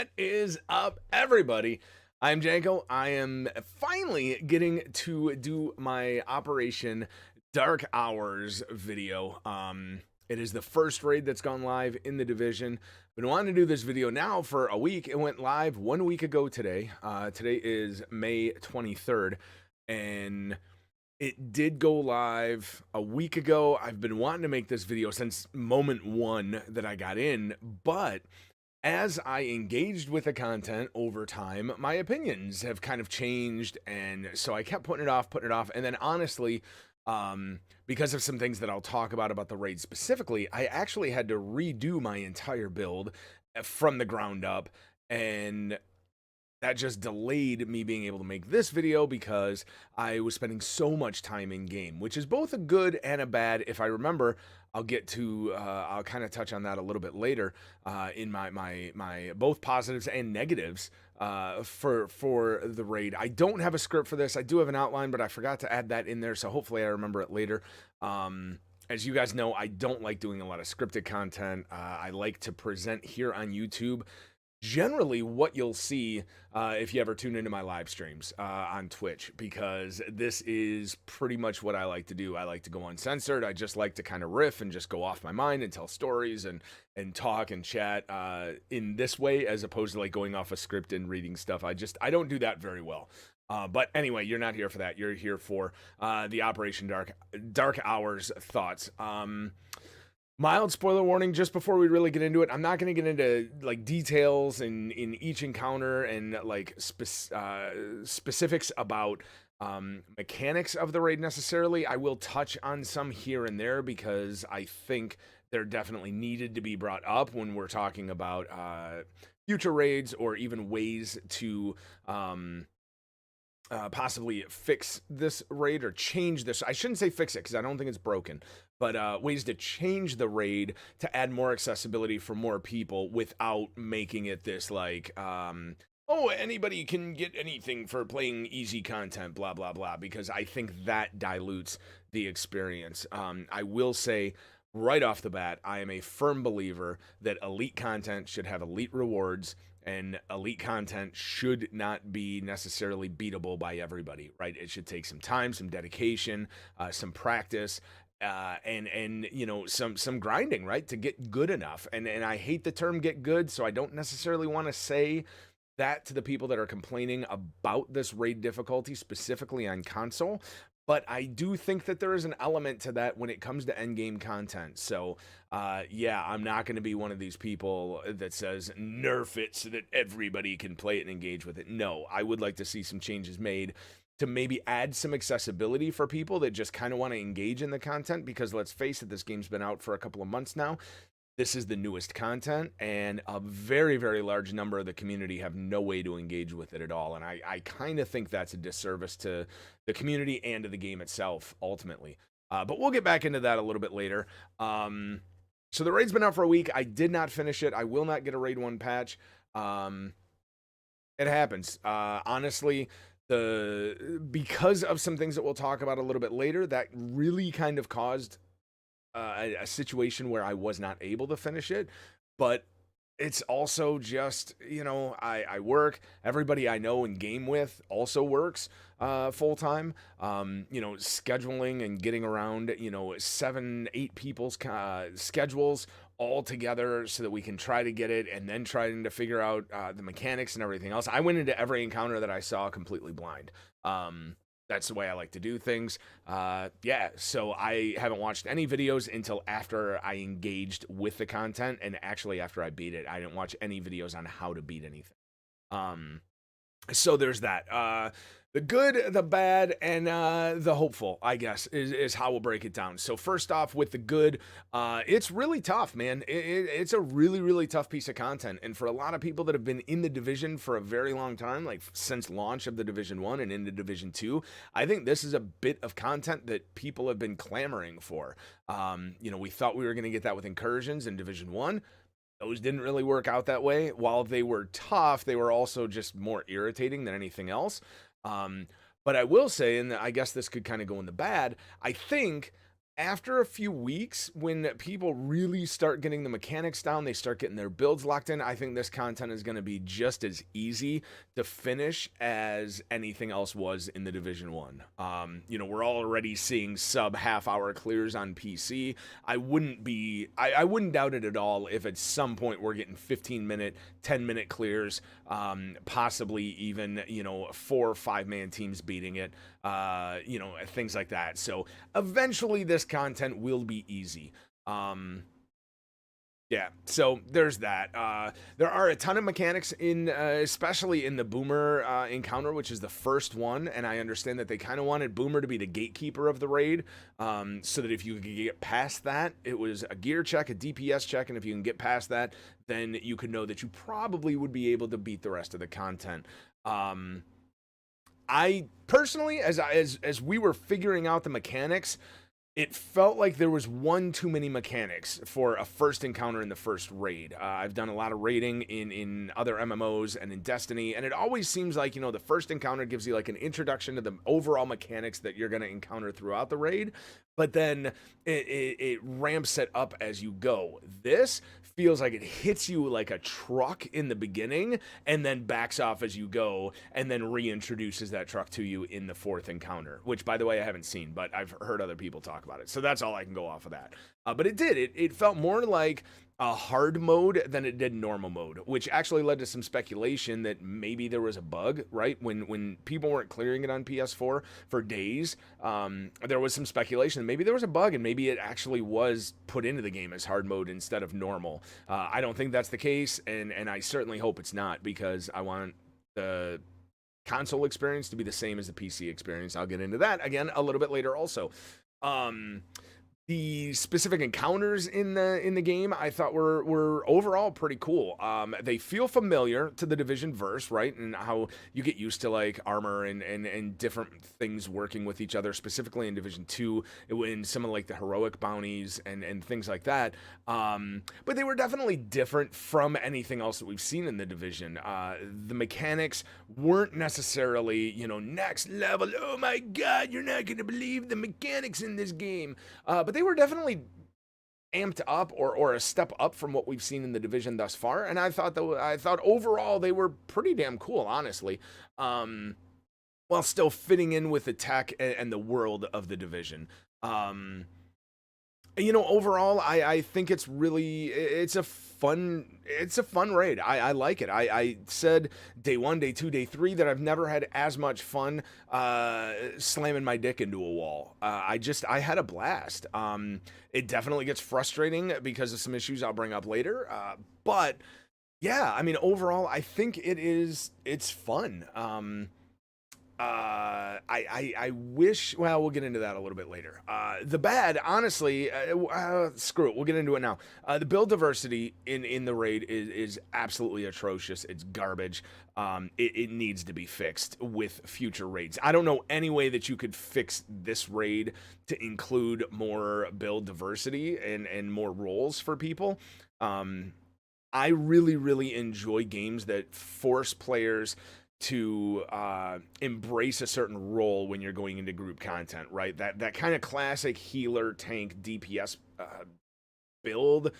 What is up, everybody? I'm Janko. I am finally getting to do my Operation Dark Hours video. It is the first raid that's gone live in the division. Been wanting to do this video now for a week. It went live 1 week ago today. Today is May 23rd, and it did go live a week ago. I've been wanting to make this video since moment one that I got in, but as I engaged with the content over time, my opinions have kind of changed, and so I kept putting it off, and then honestly, because of some things that I'll talk about the raid specifically, I actually had to redo my entire build from the ground up, and that just delayed me being able to make this video because I was spending so much time in game, which is both a good and a bad. If I remember, I'll get to I'll kind of touch on that a little bit later in my both positives and negatives for the raid. I don't have a script for this. I do have an outline, but I forgot to add that in there, so hopefully I remember it later. As you guys know, I don't like doing a lot of scripted content. I like to present here on YouTube generally what you'll see if you ever tune into my live streams on Twitch, because this is pretty much what I like to do. I like to go uncensored. I just like to kind of riff and just go off my mind and tell stories and talk and chat in this way, as opposed to like going off a script and reading stuff. I don't do that very well. But anyway, you're not here for that. You're here for the Operation Dark Hours thoughts. Mild spoiler warning just before we really get into it. I'm not going to get into like details in each encounter and like specifics about mechanics of the raid necessarily. I will touch on some here and there because I think they're definitely needed to be brought up when we're talking about future raids, or even ways to possibly fix this raid or change this. I shouldn't say fix it because I don't think it's broken, but ways to change the raid to add more accessibility for more people without making it this like, oh, anybody can get anything for playing easy content, blah, blah, blah, because I think that dilutes the experience. I will say right off the bat, I am a firm believer that elite content should have elite rewards, and elite content should not be necessarily beatable by everybody, right? It should take some time, some dedication, some practice, and you know, some grinding, right, to get good enough. And I hate the term "get good," so I don't necessarily want to say that to the people that are complaining about this raid difficulty specifically on console. But I do think that there is an element to that when it comes to endgame content. So, yeah, I'm not going to be one of these people that says nerf it so that everybody can play it and engage with it. No, I would like to see some changes made to maybe add some accessibility for people that just kind of want to engage in the content, because let's face it, this game's been out for a couple of months now. This is the newest content, and a very, very large number of the community have no way to engage with it at all. And I kind of think that's a disservice to the community and to the game itself, ultimately. But we'll get back into that a little bit later. So the raid's been out for a week. I did not finish it. I will not get a Raid 1 patch. It happens. Honestly, because of some things that we'll talk about a little bit later, that really kind of caused a situation where I was not able to finish it. But it's also just, you know, I work. Everybody I know and game with also works full time. You know, scheduling and getting around, you know, 7-8 people's schedules all together so that we can try to get it, and then trying to figure out the mechanics and everything else. I went into every encounter that I saw completely blind. That's the way I like to do things. Yeah, so I haven't watched any videos until after I engaged with the content, and actually after I beat it. I didn't watch any videos on how to beat anything. So there's that. The good, the bad, and the hopeful, I guess, is how we'll break it down. So first off, with the good, it's really tough, man. It's a really, really tough piece of content. And for a lot of people that have been in the Division for a very long time, like since launch of the Division 1 and into Division 2, I think this is a bit of content that people have been clamoring for. You know, we thought we were going to get that with incursions in Division 1. Those didn't really work out that way. While they were tough, they were also just more irritating than anything else. But I will say, and I guess this could kind of go in the bad, I think after a few weeks, when people really start getting the mechanics down, they start getting their builds locked in, I think this content is going to be just as easy to finish as anything else was in the Division 1. You know, we're already seeing sub half-hour clears on PC. I wouldn't doubt it at all if at some point we're getting 15-minute, 10-minute clears, possibly even, you know, 4 or 5-man teams beating it, you know, things like that. So eventually this content will be easy. Yeah, so there's that. There are a ton of mechanics in, especially in the Boomer encounter, which is the first one, and I understand that they kind of wanted Boomer to be the gatekeeper of the raid, so that if you could get past that, it was a gear check, a DPS check, and if you can get past that, then you could know that you probably would be able to beat the rest of the content. I personally, as we were figuring out the mechanics, it felt like there was one too many mechanics for a first encounter in the first raid. I've done a lot of raiding in other MMOs and in Destiny, and it always seems like, you know, the first encounter gives you like an introduction to the overall mechanics that you're going to encounter throughout the raid, but then it ramps it up as you go. This feels like it hits you like a truck in the beginning and then backs off as you go and then reintroduces that truck to you in the fourth encounter, which, by the way, I haven't seen, but I've heard other people talk about it. So that's all I can go off of that. But it felt more like a hard mode than it did normal mode, which actually led to some speculation that maybe there was a bug, right? When people weren't clearing it on PS4 for days, there was some speculation that maybe there was a bug and maybe it actually was put into the game as hard mode instead of normal. I don't think that's the case, and I certainly hope it's not, because I want the console experience to be the same as the PC experience. I'll get into that again a little bit later also. The specific encounters in the game I thought were overall pretty cool. They feel familiar to the Division verse, right? And how you get used to like armor and different things working with each other, specifically in Division 2, in some of like the heroic bounties and things like that. But they were definitely different from anything else that we've seen in the Division. The mechanics weren't necessarily, you know, next level. Oh my God, you're not going to believe the mechanics in this game. But they were definitely amped up or a step up from what we've seen in the Division thus far, and I thought overall they were pretty damn cool, honestly, while still fitting in with the tech and the world of the Division. You know, overall, I think it's a fun raid. I like it. I said day 1, day 2, day 3 that I've never had as much fun slamming my dick into a wall. I had a blast. It definitely gets frustrating because of some issues I'll bring up later. But yeah, I mean, overall, I think it's fun. I wish, well, we'll get into that a little bit later. The bad, honestly, screw it, we'll get into it now. The build diversity in the raid is absolutely atrocious. It's garbage. It needs to be fixed with future raids. I don't know any way that you could fix this raid to include more build diversity and more roles for people. I really enjoy games that force players to embrace a certain role when you're going into group content, right? That kind of classic healer, tank, DPS build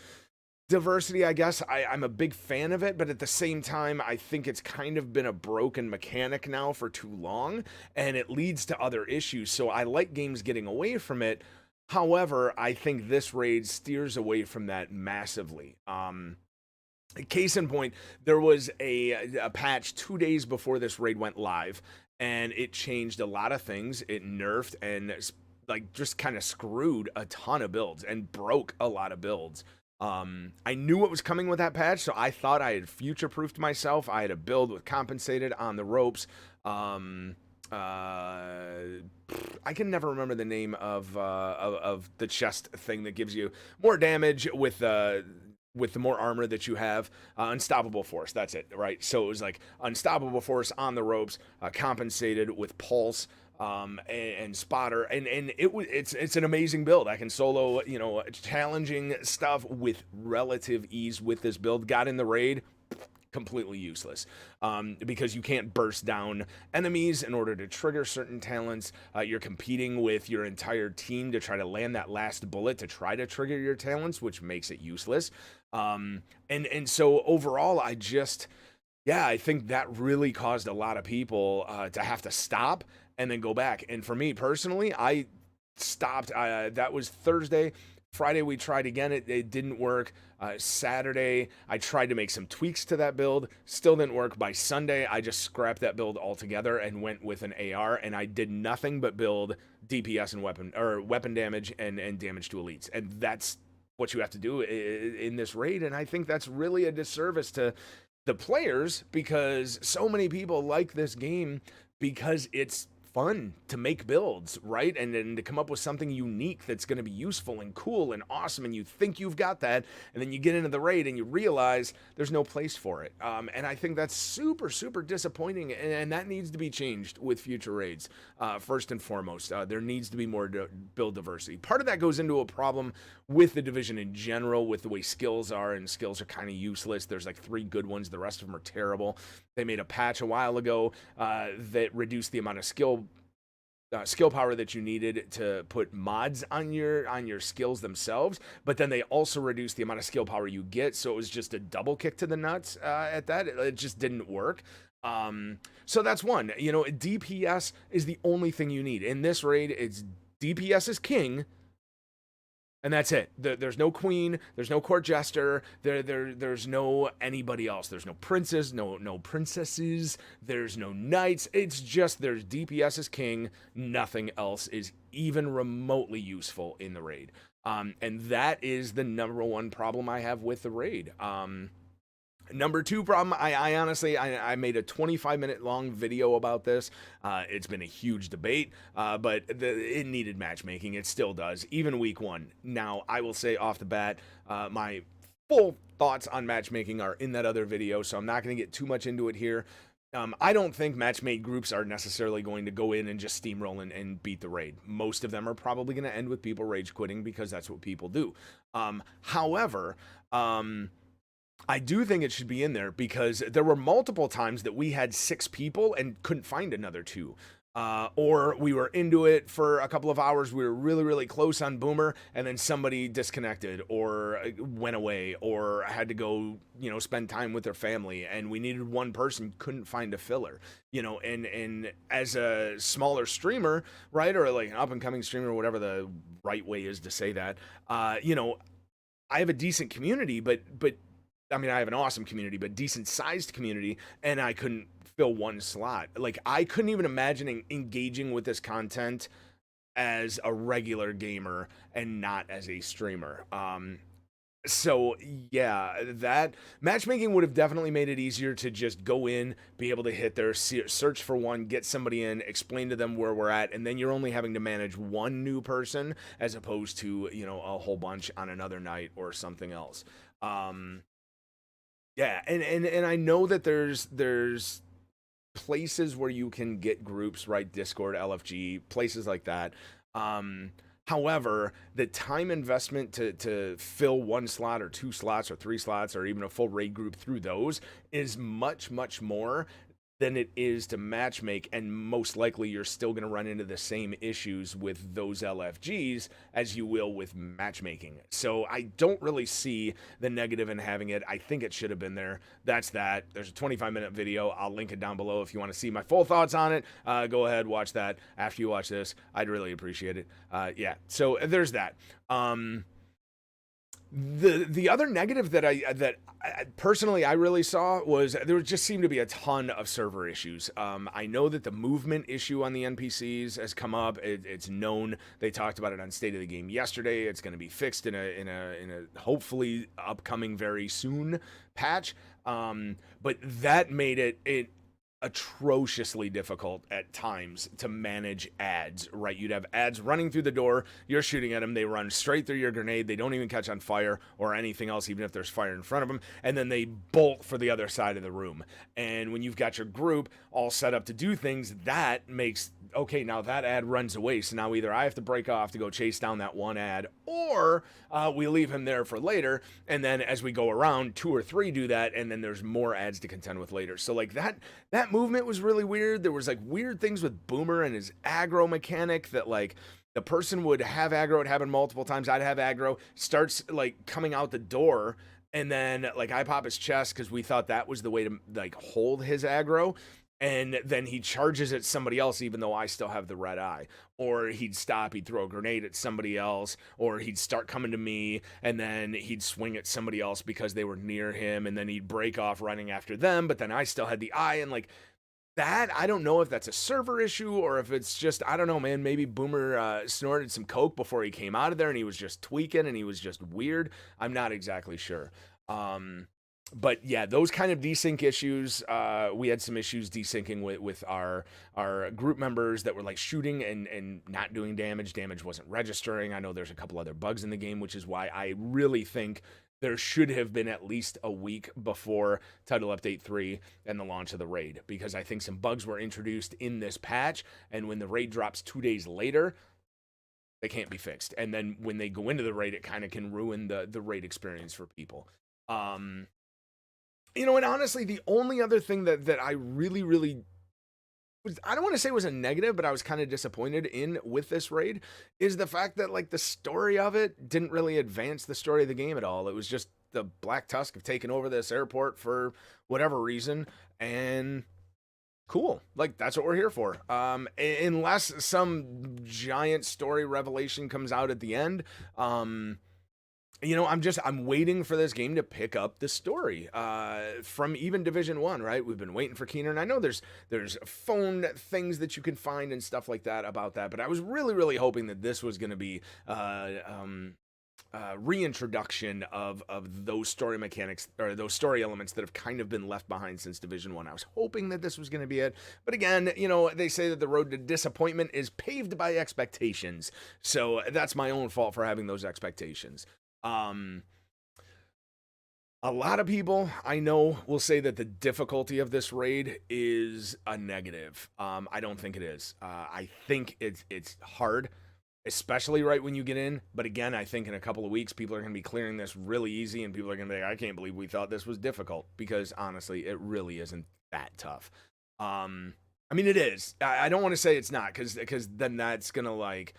diversity, I guess. I'm a big fan of it, but at the same time, I think it's kind of been a broken mechanic now for too long, and it leads to other issues. So I like games getting away from it. However, I think this raid steers away from that massively. Case in point, there was a patch 2 days before this raid went live, and it changed a lot of things. It nerfed and like just kind of screwed a ton of builds and broke a lot of builds. I knew what was coming with that patch, so I thought I had future-proofed myself. I had a build with compensated on the ropes. I can never remember the name of the chest thing that gives you more damage with the more armor that you have. Unstoppable Force, that's it, right? So it was like Unstoppable Force on the ropes, compensated with Pulse, and Spotter, and it's an amazing build. I can solo, you know, challenging stuff with relative ease with this build. Got in the raid, completely useless, because you can't burst down enemies in order to trigger certain talents. You're competing with your entire team to try to land that last bullet to try to trigger your talents, which makes it useless. And so overall, I think that really caused a lot of people to have to stop and then go back. And for me personally, I stopped. That was Thursday. Friday we tried again. It didn't work. Saturday I tried to make some tweaks to that build. Still didn't work. By Sunday I just scrapped that build altogether and went with an AR, and I did nothing but build DPS and weapon damage and damage to elites. And that's what you have to do in this raid. And I think that's really a disservice to the players, because so many people like this game because it's fun to make builds, right? And to come up with something unique that's going to be useful and cool and awesome, and you think you've got that, and then you get into the raid and you realize there's no place for it. And I think that's super, super disappointing, and that needs to be changed with future raids. First and foremost, there needs to be more build diversity. Part of that goes into a problem with the division in general, with the way skills are, and skills are kind of useless. There's like 3 good ones, the rest of them are terrible. They made a patch a while ago that reduced the amount of skill power that you needed to put mods on your skills themselves, but then they also reduced the amount of skill power you get, so it was just a double kick to the nuts at that. It just didn't work. So that's one. DPS is the only thing you need. In this raid, it's DPS is king, and that's it. There's no queen, there's no court jester, there's no anybody else. There's no princes, no princesses, there's no knights. It's just there's DPS is king, nothing else is even remotely useful in the raid. And that is the number one problem I have with the raid. Number 2 problem, I honestly made a 25-minute long video about this. It's been a huge debate, but it needed matchmaking. It still does, even week 1. Now, I will say off the bat, my full thoughts on matchmaking are in that other video, so I'm not going to get too much into it here. I don't think matchmade groups are necessarily going to go in and just steamroll and beat the raid. Most of them are probably going to end with people rage quitting, because that's what people do. However, I do think it should be in there, because there were multiple times that we had 6 people and couldn't find another 2. Or we were into it for a couple of hours, we were really, really close on Boomer, and then somebody disconnected or went away or had to go, spend time with their family, and we needed one person, couldn't find a filler. And as a smaller streamer, right, or like an up-and-coming streamer, or whatever the right way is to say that, I have a decent community, but I mean, I have an awesome community, but decent sized community, and I couldn't fill one slot. Like, I couldn't even imagine engaging with this content as a regular gamer and not as a streamer. So yeah, that matchmaking would have definitely made it easier to just go in, be able to hit their search for one, get somebody in, explain to them where we're at, and then you're only having to manage one new person as opposed to, a whole bunch on another night or something else. Yeah, and I know that there's places where you can get groups, right? Discord, LFG, places like that. However, the time investment to fill 1 slot or 2 slots or 3 slots or even a full raid group through those is much, much more than it is to matchmake, and most likely you're still going to run into the same issues with those LFGs as you will with matchmaking. So I don't really see the negative in having it. I think it should have been there. That's that. There's a 25-minute video. I'll link it down below if you want to see my full thoughts on it. Go ahead, watch that. After you watch this, I'd really appreciate it. Yeah, so there's that. The other negative that I personally I really saw was there just seemed to be a ton of server issues. I know that the movement issue on the NPCs has come up. It's known. They talked about it on State of the Game yesterday. It's going to be fixed in a hopefully upcoming very soon patch. But that made it atrociously difficult at times to manage ads, right? You'd have ads running through the door, you're shooting at them, they run straight through your grenade, they don't even catch on fire or anything else, even if there's fire in front of them, and then they bolt for the other side of the room. And when you've got your group all set up to do things, that makes, okay, now that ad runs away, so now either I have to break off to go chase down that one ad, or we leave him there for later, and then as we go around, 2 or 3 do that, and then there's more ads to contend with later. So like that movement was really weird. There was like weird things with Boomer and his aggro mechanic that like the person would have aggro. It happened multiple times. I'd have aggro, starts like coming out the door, and then like I pop his chest because we thought that was the way to like hold his aggro. And then he charges at somebody else, even though I still have the red eye. Or he'd stop, he'd throw a grenade at somebody else, or he'd start coming to me, and then he'd swing at somebody else because they were near him, and then he'd break off running after them, but then I still had the eye, and like, that, I don't know if that's a server issue, or if it's just, I don't know, man, maybe Boomer snorted some coke before he came out of there, and he was just tweaking, and he was just weird. I'm not exactly sure. But yeah, those kind of desync issues, we had some issues desyncing with our group members that were like shooting and not doing damage. Damage wasn't registering. I know there's a couple other bugs in the game, which is why I really think there should have been at least a week before Title Update 3 and the launch of the raid, because I think some bugs were introduced in this patch, and when the raid drops 2 days later, they can't be fixed. And then when they go into the raid, it kind of can ruin the raid experience for people. You know, and honestly, the only other thing that I really was, I don't want to say was a negative, but I was kind of disappointed in with this raid, is the fact that like the story of it didn't really advance the story of the game at all. It was just the Black Tusk have taken over this airport for whatever reason, and cool, like that's what we're here for. Unless some giant story revelation comes out at the end, you know, I'm waiting for this game to pick up the story from even Division 1, right? We've been waiting for Keener, and I know there's phone things that you can find and stuff like that about that, but I was really hoping that this was going to be reintroduction of those story mechanics, or those story elements that have kind of been left behind since Division 1. I was hoping that this was going to be it, but again, you know, they say that the road to disappointment is paved by expectations, so that's my own fault for having those expectations. A lot of people I know will say that the difficulty of this raid is a negative. I don't think it is. I think it's hard, especially right when you get in. But again, I think in a couple of weeks, people are going to be clearing this really easy, and people are going to be like, I can't believe we thought this was difficult, because honestly, it really isn't that tough. I mean, it is. I don't want to say it's not, because then that's going to like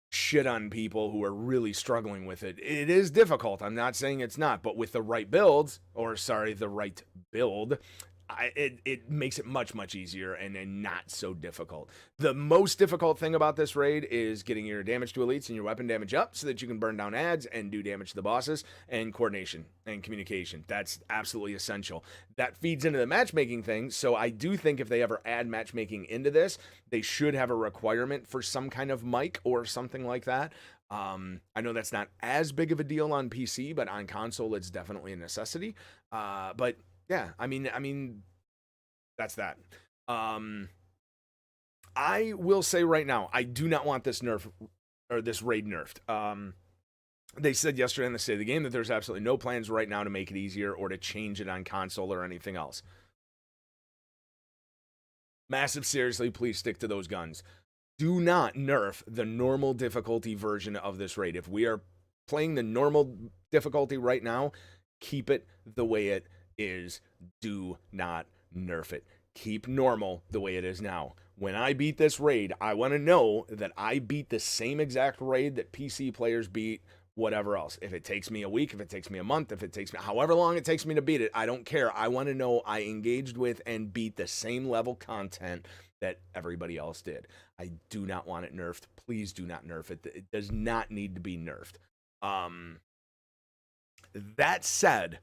shit on people who are really struggling with it. It is difficult. I'm not saying it's not, but with the right builds, or sorry, the right build, it makes it much easier and not so difficult. The most difficult thing about this raid is getting your damage to elites and your weapon damage up so that you can burn down ads and do damage to the bosses, and coordination and communication. That's absolutely essential. That feeds into the matchmaking thing, so I do think if they ever add matchmaking into this, they should have a requirement for some kind of mic or something like that. I know that's not as big of a deal on PC, but on console it's definitely a necessity. But yeah, I mean, that's that. I will say right now, I do not want this nerf, or this raid nerfed. They said yesterday in the State of the Game that there's absolutely no plans right now to make it easier or to change it on console or anything else. Massive, seriously, please stick to those guns. Do not nerf the normal difficulty version of this raid. If we are playing the normal difficulty right now, keep it the way it is. Do not nerf it. Keep normal the way it is now. When I beat this raid, I want to know that I beat the same exact raid that PC players beat, whatever else. If it takes me a week, if it takes me a month, if it takes me however long it takes me to beat it, I don't care. I want to know I engaged with and beat the same level content that everybody else did. I do not want it nerfed. Please do not nerf it. It does not need to be nerfed. That said,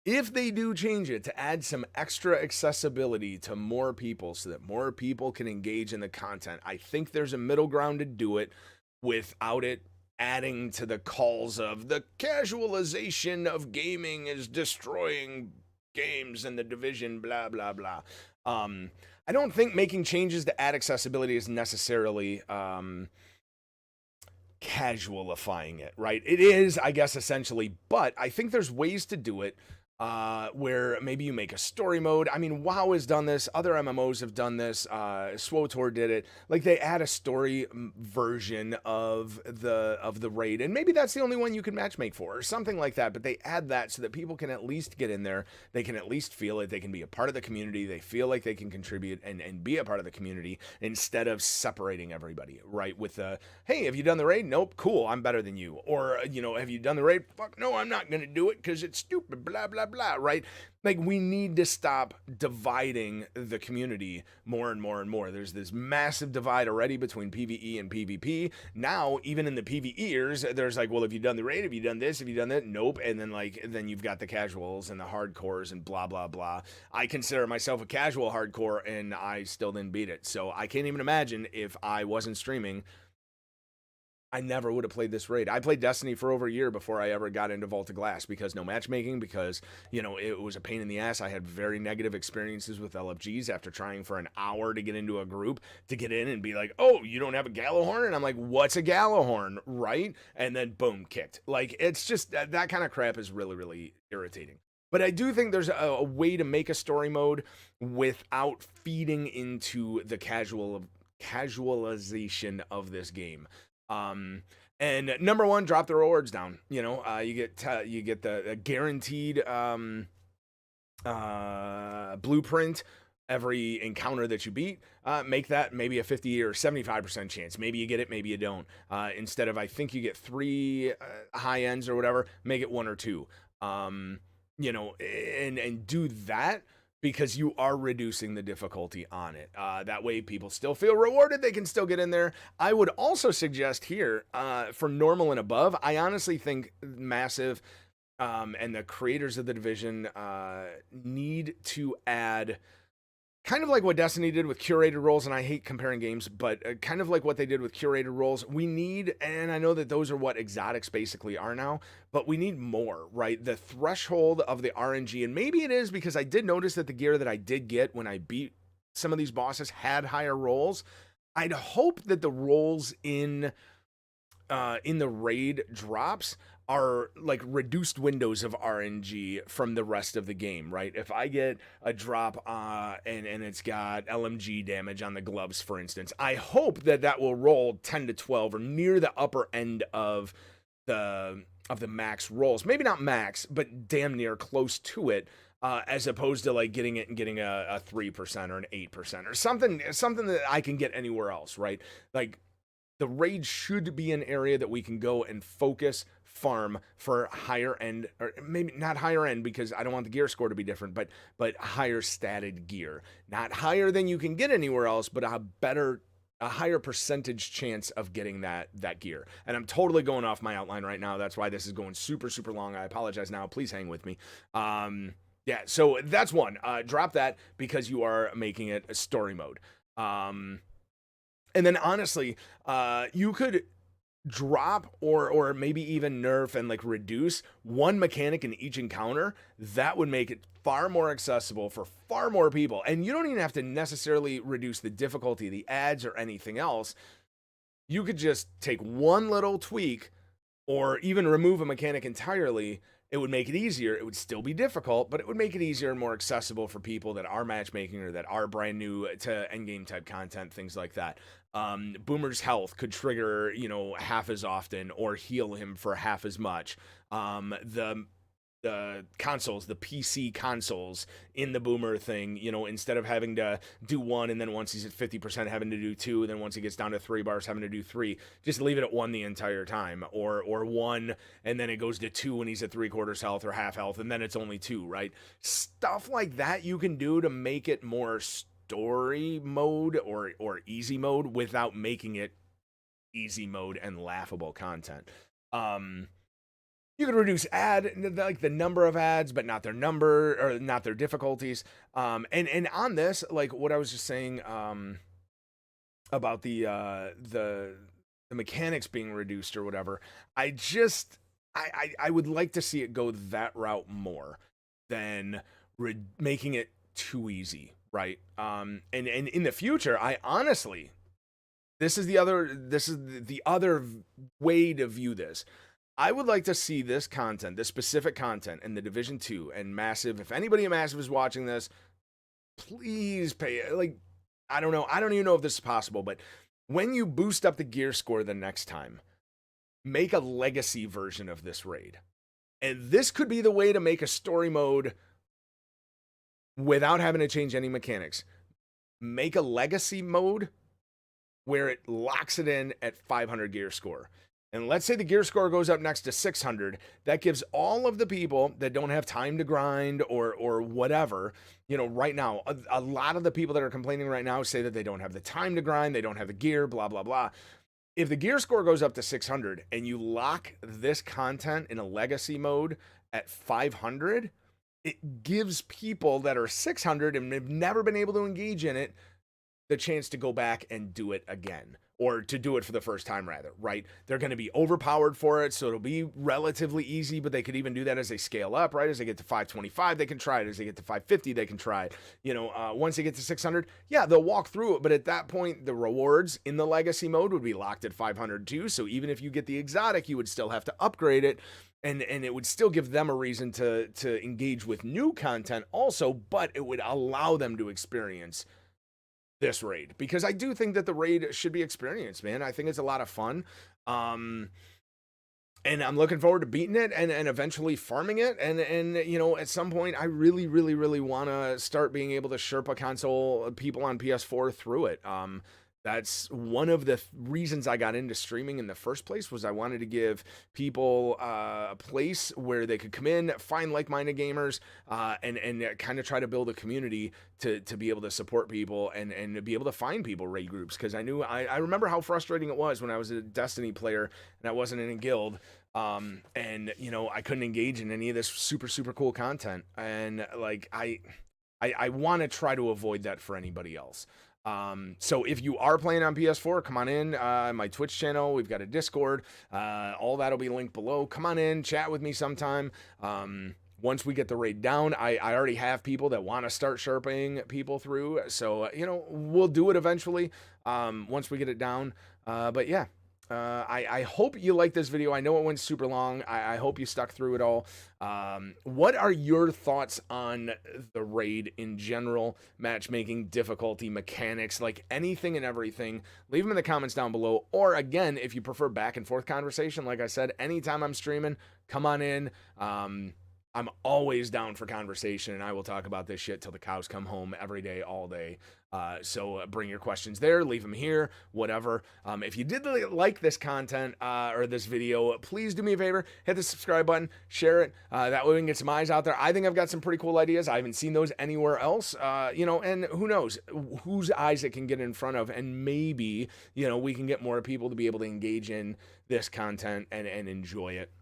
if they do change it to add some extra accessibility to more people so that more people can engage in the content, I think there's a middle ground to do it without it adding to the calls of the casualization of gaming is destroying games and the division, blah, blah, blah. I don't think making changes to add accessibility is necessarily casualifying it, right? It is, I guess, essentially, but I think there's ways to do it where maybe you make a story mode. I mean, WoW has done this. Other MMOs have done this. SWTOR did it. Like they add a story version of the raid, and maybe that's the only one you can matchmake for, or something like that. But they add that so that people can at least get in there. They can at least feel it. They can be a part of the community. They feel like they can contribute and be a part of the community instead of separating everybody, right? With hey, have you done the raid? Nope. Cool. I'm better than you. Or have you done the raid? Fuck no, I'm not gonna do it because it's stupid. Blah blah blah, right? Like we need to stop dividing the community more and more and more. There's this massive divide already between PvE and PvP. Now, even in the PvEers, there's like, well, have you done the raid? Have you done this? Have you done that? Nope. And then you've got the casuals and the hardcores and blah blah blah. I consider myself a casual hardcore and I still didn't beat it. So I can't even imagine if I wasn't streaming, I never would have played this raid. I played Destiny for over a year before I ever got into Vault of Glass because no matchmaking, because, it was a pain in the ass. I had very negative experiences with LFGs after trying for an hour to get into a group to get in and be like, oh, you don't have a Gallowhorn? And I'm like, what's a Gallowhorn, right? And then boom, kicked. Like, it's just, that kind of crap is really, really irritating. But I do think there's a way to make a story mode without feeding into the casualization of this game. And number one, drop the rewards down. You get the guaranteed blueprint every encounter that you beat. Make that maybe a 50 or 75% chance. Maybe you get it, maybe you don't. Instead of, I think you get 3 high ends or whatever, make it 1 or 2. And do that, because you are reducing the difficulty on it. That way people still feel rewarded. They can still get in there. I would also suggest here, for normal and above, I honestly think Massive and the creators of the Division need to add, kind of like what Destiny did with curated roles, and I hate comparing games, but kind of like what they did with curated roles, we need, and I know that those are what exotics basically are now, but we need more, right? The threshold of the RNG, and maybe it is because I did notice that the gear that I did get when I beat some of these bosses had higher rolls. I'd hope that the rolls in the raid drops are like reduced windows of RNG from the rest of the game, right? If I get a drop and it's got LMG damage on the gloves, for instance, I hope that will roll 10 to 12 or near the upper end of the max rolls. Maybe not max, but damn near close to it. As opposed to like getting a 3% or an 8% or something that I can get anywhere else, right? Like, the raid should be an area that we can go and focus, farm for higher end, or maybe not higher end because I don't want the gear score to be different, but higher statted gear. Not higher than you can get anywhere else, but a higher percentage chance of getting that gear. And I'm totally going off my outline right now. That's why this is going super, super long. I apologize now. Please hang with me. Yeah, so that's one. Drop that because you are making it a story mode. And then honestly, you could drop or maybe even nerf and like reduce one mechanic in each encounter. That would make it far more accessible for far more people. And you don't even have to necessarily reduce the difficulty, the ads, or anything else. You could just take one little tweak or even remove a mechanic entirely. It would make it easier. It would still be difficult, but it would make it easier and more accessible for people that are matchmaking or that are brand new to endgame type content, things like that. Boomer's health could trigger, half as often or heal him for half as much. The consoles, the PC consoles in the Boomer thing, instead of having to do 1 and then once he's at 50% having to do 2, and then once he gets down to 3 bars having to do 3, just leave it at 1 the entire time, or 1 and then it goes to 2 when he's at 3/4 health or half health, and then it's only 2, right? Stuff like that you can do to make it more story mode or easy mode without making it easy mode and laughable content. You could reduce like the number of ads, but not their number or not their difficulties. And on this, like what I was just saying, about the mechanics being reduced or whatever, I would like to see it go that route more than making it too easy, right? And in the future, I honestly, this is the other way to view this. I would like to see this content, this specific content in the Division 2 and Massive. If anybody in Massive is watching this, please pay, like, I don't know. I don't even know if this is possible, but when you boost up the gear score the next time, make a legacy version of this raid. And this could be the way to make a story mode without having to change any mechanics. Make a legacy mode where it locks it in at 500 gear score. And let's say the gear score goes up next to 600. That gives all of the people that don't have time to grind or whatever, you know, right now, a lot of the people that are complaining right now say that they don't have the time to grind, they don't have the gear, blah, blah, blah. If the gear score goes up to 600 and you lock this content in a legacy mode at 500, it gives people that are 600 and have never been able to engage in it the chance to go back and do it again, or to do it for the first time rather, right? They're going to be overpowered for it, so it'll be relatively easy, but they could even do that as they scale up, right? As they get to 525, they can try it. As they get to 550, they can try it. You know, once they get to 600, yeah, they'll walk through it, but at that point, the rewards in the legacy mode would be locked at 500 too, so even if you get the exotic, you would still have to upgrade it, and it would still give them a reason to engage with new content also, but it would allow them to experience this raid, because I do think that the raid should be experienced, man. I think it's a lot of fun. And I'm looking forward to beating it and eventually farming it. And you know, at some point, I really want to start being able to Sherpa console people on PS4 through it. That's one of the reasons I got into streaming in the first place, was I wanted to give people a place where they could come in, find like-minded gamers, and kind of try to build a community to be able to support people and be able to find people raid groups. Because I remember how frustrating it was when I was a Destiny player and I wasn't in a guild, and you know, I couldn't engage in any of this super cool content. And like I want to try to avoid that for anybody else. So if you are playing on PS4, come on in, my Twitch channel, we've got a Discord, all that'll be linked below. Come on in, chat with me sometime. Once we get the raid down, I already have people that want to start sherping people through, so you know, we'll do it eventually, once we get it down. But yeah, I hope you like this video. I know it went super long. I hope you stuck through it all. What are your thoughts on the raid in general? Matchmaking, difficulty, mechanics, like anything and everything. Leave them in the comments down below. Or again, if you prefer back and forth conversation, like I said, anytime I'm streaming, come on in. I'm always down for conversation, and I will talk about this shit till the cows come home every day, all day. So bring your questions there, leave them here, whatever. If you did like this content or this video, please do me a favor, hit the subscribe button, share it. That way we can get some eyes out there. I think I've got some pretty cool ideas. I haven't seen those anywhere else, you know, and who knows whose eyes it can get in front of, and maybe, you know, we can get more people to be able to engage in this content and enjoy it,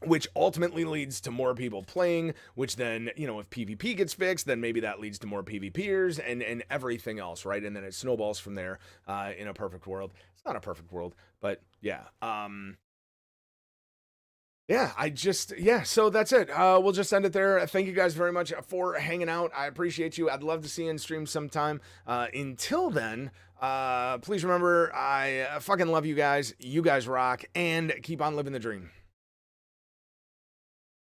which ultimately leads to more people playing, which then, you know, if PvP gets fixed, then maybe that leads to more PvPers and everything else, right? And then it snowballs from there, in a perfect world. It's not a perfect world, but yeah. Yeah, so that's it. We'll just end it there. Thank you guys very much for hanging out. I appreciate you. I'd love to see you in stream sometime. Until then, please remember, I fucking love you guys. You guys rock, and keep on living the dream.